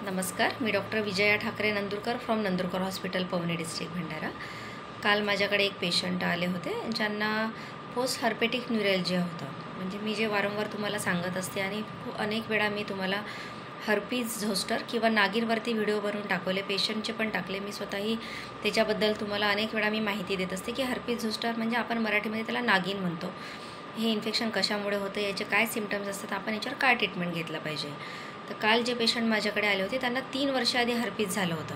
नमस्कार, मी doctor Vijaya Thakre Nandurkar from Nandurkar hospital Pauni district Bhandara. काल माझ्याकडे एक पेशंट आले होते ज्यांना पोस्ट हर्पेटिक न्यूरॅल्जिया होतं। म्हणजे मी जे वारंवार तुम्हाला सांगत असते आणि अनेक वेळा मी तुम्हाला हर्पीज झोस्टर किंवा नागिनवरती व्हिडिओ बनवून टाकवले, पेशंटचे पण टाकले। मी स्वतःही त्याच्याबद्दल तुम्हाला अनेक वेळा मी माहिती देत असते की हर्पीज झोस्टर म्हणजे आपण मराठीमध्ये त्याला नागिन म्हणतो। हे इन्फेक्शन कशामुळे होतं, याचे काय सिम्पटम्स असतात, आपण याच्यावर काय ट्रीटमेंट घेतलं पाहिजे। तर काल जे पेशंट माझ्याकडे आले होते त्यांना 3 वर्ष आधी हर्पीज झालं होतं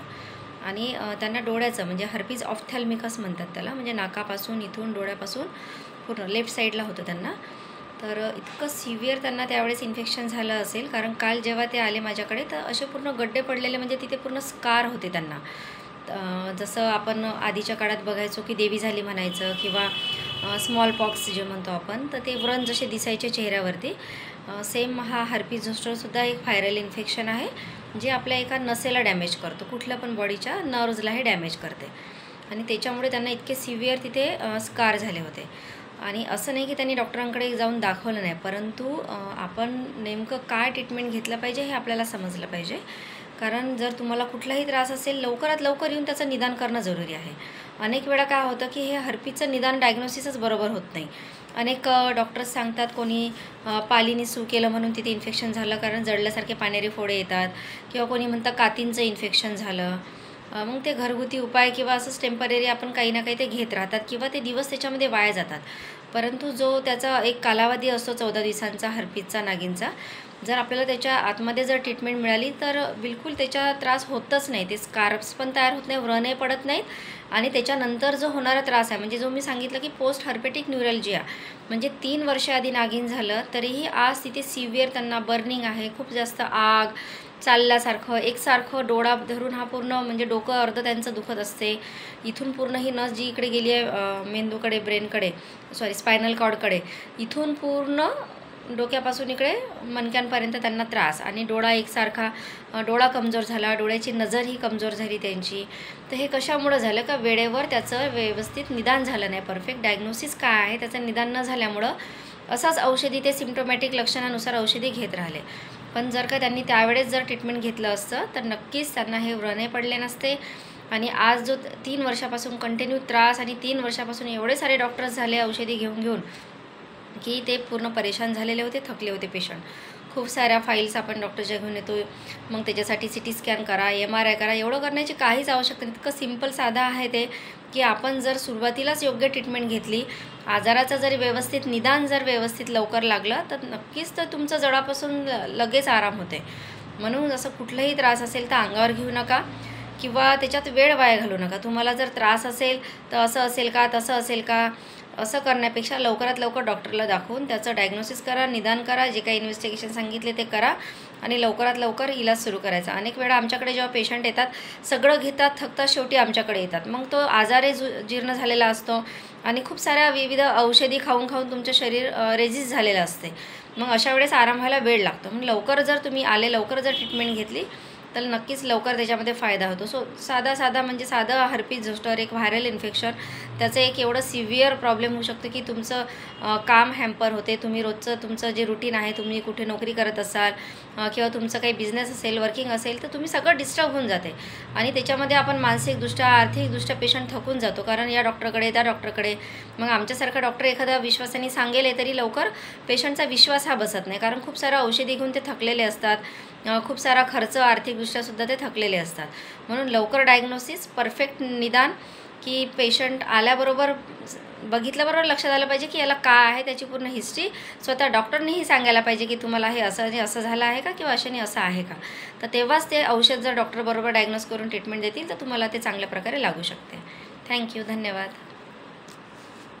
आणि त्यांना डोळ्याचं म्हणजे हर्पीज ऑफ्थॅल्मिकस म्हणतात त्याला, म्हणजे नाकापासून इथून डोळ्यापासून पूर्ण लेफ्ट साईडला होतं त्यांना। तर इतकं सिव्हिअर त्यांना त्यावेळेस इन्फेक्शन झालं असेल, कारण काल जेव्हा ते आले माझ्याकडे तर असे पूर्ण गड्डे पडलेले, म्हणजे तिथे पूर्ण स्कार होते त्यांना। जसं आपण आधीच्या काळात बघायचो की देवी झाली म्हणायचं किंवा स्मॉल पॉक्स जे म्हणतो आपण, तर ते व्रण जसे दिसायचे चेहऱ्यावरती, सेम हा हर्पीज झोस्टरसुद्धा एक व्हायरल इन्फेक्शन आहे जे आपल्या एका नसेला डॅमेज करतो, कुठल्या पण बॉडीच्या नर्व्हजला हे डॅमेज करते आणि त्याच्यामुळे त्यांना इतके सिव्हिअर तिथे स्कार झाले होते। आणि असं नाही की त्यांनी डॉक्टरांकडे जाऊन दाखवलं नाही, परंतु आपण नेमकं काय ट्रीटमेंट घेतलं पाहिजे हे आपल्याला समजलं पाहिजे। कारण जर तुम्हाला कुठलाही त्रास असेल, लवकरात लवकर येऊन त्याचं निदान करणं जरुरी आहे। अनेक वेळा काय होतं की हे हर्पीजचं निदान डायग्नोसिसच बरोबर होत नाही। अनेक डॉक्टर्स सांगतात कोणी पालीने सू केलं म्हणून तिथे इन्फेक्शन झालं, कारण जळल्यासारखे पाणेरे फोडे येतात, किंवा कोणी म्हणतं कातींचं इन्फेक्शन झालं। मग ते घरगुती उपाय किंवा असंच टेम्पररी आपण काही ना काही ते घेत राहतात किंवा ते दिवस त्याच्यामध्ये वाया जातात। परंतु जो त्याचा एक कालावधी असतो 14 दिवसांचा हर्पीजचा, नागिनचा, जर आपल्याला त्याच्या आतमध्ये जर ट्रीटमेंट मिळाली तर बिलकुल त्याचा त्रास होतच नाही, ते स्कार्प्स पण तयार होत नाही, व्रणही पडत नाहीत। आणि त्याच्यानंतर जो होणारा त्रास आहे, म्हणजे जो मी सांगितलं की पोस्ट हर्पेटिक न्यूरॅल्जिया, म्हणजे 3 वर्ष आधी नागिन झालं तरीही आज तिथे सिव्हिअर त्यांना बर्निंग आहे, खूप जास्त आग, चालल्यासारखं, एकसारखं डोळा धरून हा पूर्ण, म्हणजे डोकं अर्ध त्यांचं दुखत असते। इथून पूर्ण ही नस जी इकडे गेली आहे मेंदूकडे, ब्रेनकडे, स्पायनल कॉर्डकडे, इथून पूर्ण डोक्यापासून इकडे मणक्यांपर्यंत त्यांना त्रास, आणि डोळा एकसारखा, डोळा कमजोर झाला, डोळ्याची नजरही कमजोर झाली त्यांची। तर हे कशामुळं झालं का वेळेवर त्याचं व्यवस्थित निदान झालं नाही, परफेक्ट डायग्नोसिस काय आहे त्याचं निदान न झाल्यामुळं असाच औषधी ते सिम्प्टोमॅटिक लक्षणानुसार औषधी घेत राहिले। पण जर का त्यांनी त्यावेळेस जर ट्रीटमेंट घेतलं असतं तर नक्कीच त्यांना हे व्रणे पडले नसते। आणि आज जो 3 वर्षापासून कंटिन्यू त्रास, आणि 3 वर्षापासून एवढे सारे डॉक्टर्स झाले औषधी घेऊन घेऊन की ते पूर्ण परेशान झालेले होते, थकले होते पेशंट। खूप साऱ्या फाईल्स आपण डॉक्टरच्या घेऊन येतो, मग त्याच्यासाठी CT स्कॅन करा, MRI करा, एवढं करण्याची काहीच आवश्यकता नाही। इतकं सिम्पल साधं आहे ते की आपण जर सुरुवातीलाच योग्य ट्रीटमेंट घेतली, आजाराचं जर व्यवस्थित निदान जर व्यवस्थित लवकर लागलं तर नक्कीच तर तुमचं जळापासून लगेच आराम होते। म्हणून असं कुठलाही त्रास असेल तर अंगावर घेऊ नका किंवा त्याच्यात वेळ वाया घालवू नका। तुम्हाला जर त्रास असेल तर असं असेल का, तसं असेल का, असं करण्यापेक्षा लवकरात लवकर डॉक्टरला दाखवून त्याचं डायग्नोसिस करा, निदान करा, जे काही इन्व्हेस्टिगेशन सांगितले ते करा आणि लवकरात लवकर इलाज सुरू करायचा। अनेक वेळा आमच्याकडे जेव्हा पेशंट येतात सगळं घेतात, थकतात, शेवटी आमच्याकडे येतात, मग तो आजारही जीर्ण झालेला असतो आणि खूप साऱ्या विविध औषधी खाऊन खाऊन तुमचं शरीर रेजिस्ट झालेलं असते। मग अशा वेळेस आराम व्हायला वेळ लागतो। म्हणून लवकर जर तुम्ही आले, लवकर जर ट्रीटमेंट घेतली तर नक्कीच लवकर त्याच्यामध्ये फायदा होतो। साधा म्हणजे साधं हर्पीज झोस्टर एक व्हायरल इन्फेक्शन, त्याचं एक एवढं सिव्हिअर प्रॉब्लेम होऊ शकतं की तुमचं काम हॅम्पर होते। तुम्ही रोजचं तुमचं जे रुटीन आहे, तुम्ही कुठे नोकरी करत असाल किंवा तुमचं काही बिझनेस असेल, वर्किंग असेल, तर तुम्ही सगळं डिस्टर्ब होऊन जाते आणि त्याच्यामध्ये आपण मानसिकदृष्ट्या, आर्थिकदृष्ट्या पेशंट थकून जातो, कारण या डॉक्टरकडे, त्या डॉक्टरकडे। मग आमच्यासारखा डॉक्टर एखादा विश्वासाने सांगेल तरी लवकर पेशंटचा विश्वास हा बसत नाही, कारण खूप सारं औषधी घेऊन ते थकलेले असतात, खूप सारा खर्च आर्थिकदृष्ट्यासुद्धा ते थकलेले असतात। म्हणून लवकर डायग्नोसिस, परफेक्ट निदान, की पेशंट आल्याबरोबर बघितल्याबरोबर लक्षात आलं पाहिजे की याला काय आहे, त्याची पूर्ण हिस्ट्री स्वतः डॉक्टरनेही सांगायला पाहिजे की तुम्हाला हे असं झालं आहे का, किंवा अशाने असं आहे का। तर तेव्हाच ते औषध जर डॉक्टर बरोबर डायग्नोस करून ट्रीटमेंट देतील तर तुम्हाला ते चांगल्या प्रकारे लागू शकते। थँक्यू, धन्यवाद।